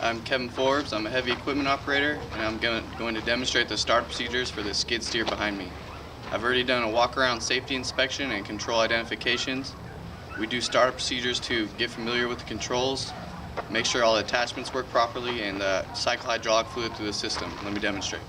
I'm Kevin Forbes. I'm a heavy equipment operator, and I'm going to demonstrate the start procedures for the skid steer behind me. I've already done a walk-around safety inspection and control identifications. We do startup procedures to get familiar with the controls, make sure all the attachments work properly, and cycle hydraulic fluid through the system. Let me demonstrate.